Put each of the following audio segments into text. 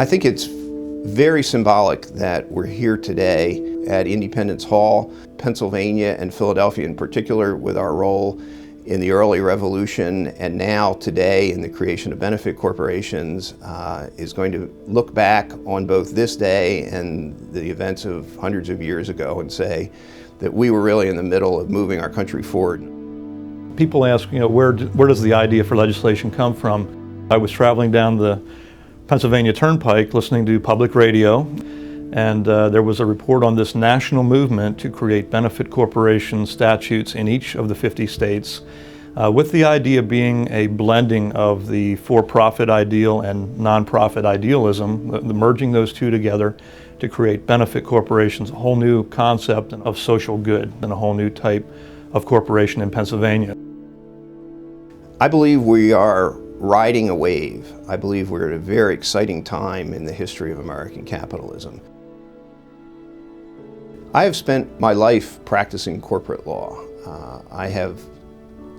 I think it's very symbolic that we're here today at Independence Hall, Pennsylvania and Philadelphia in particular, with our role in the early revolution, and now today in the creation of benefit corporations, is going to look back on both this day and the events of hundreds of years ago and say that we were really in the middle of moving our country forward. People ask, where does the idea for legislation come from? I was traveling down the Pennsylvania Turnpike listening to public radio, and there was a report on this national movement to create benefit corporation statutes in each of the 50 states, with the idea being a blending of the for-profit ideal and non-profit idealism, merging those two together to create benefit corporations, a whole new concept of social good and a whole new type of corporation in Pennsylvania. I believe we are riding a wave. I believe we're at a very exciting time in the history of American capitalism. I have spent my life practicing corporate law. I have,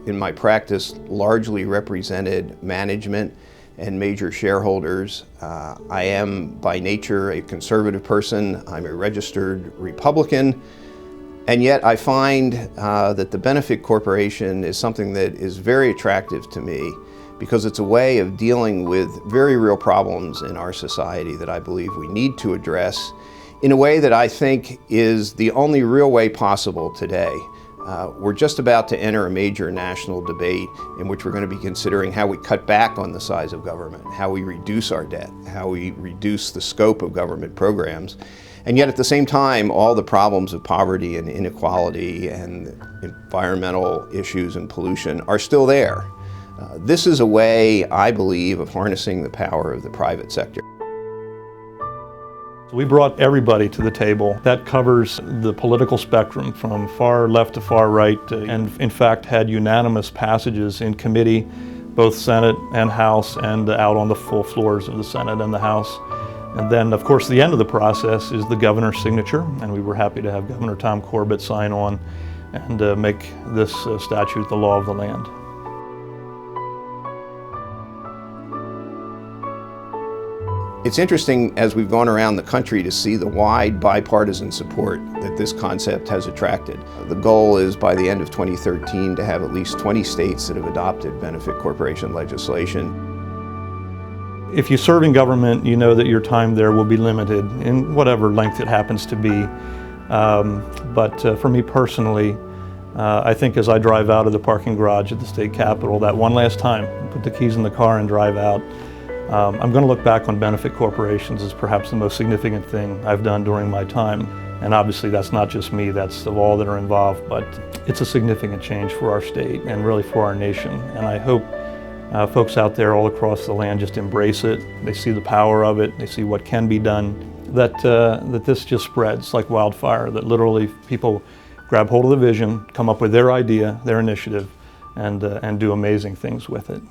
in my practice, largely represented management and major shareholders. I am, by nature, a conservative person. I'm a registered Republican. And yet I find that the benefit corporation is something that is very attractive to me because it's a way of dealing with very real problems in our society that I believe we need to address in a way that I think is the only real way possible today. We're just about to enter a major national debate in which we're going to be considering how we cut back on the size of government, how we reduce our debt, how we reduce the scope of government programs. And yet at the same time, all the problems of poverty and inequality and environmental issues and pollution are still there. This is a way, I believe, of harnessing the power of the private sector. We brought everybody to the table. That covers the political spectrum from far left to far right, and in fact had unanimous passages in committee, both Senate and House, and out on the full floors of the Senate and the House. And then, of course, the end of the process is the governor's signature, and we were happy to have Governor Tom Corbett sign on and make this statute the law of the land. It's interesting as we've gone around the country to see the wide bipartisan support that this concept has attracted. The goal is by the end of 2013 to have at least 20 states that have adopted benefit corporation legislation. If you serve in government, you know that your time there will be limited in whatever length it happens to be. But for me personally, I think as I drive out of the parking garage at the state capitol, that one last time, put the keys in the car and drive out, I'm going to look back on benefit corporations as perhaps the most significant thing I've done during my time. And obviously that's not just me, that's of all that are involved, but it's a significant change for our state and really for our nation. And I hope folks out there all across the land just embrace it. They see the power of it, they see what can be done, that this just spreads like wildfire, that literally people grab hold of the vision, come up with their idea, their initiative, and do amazing things with it.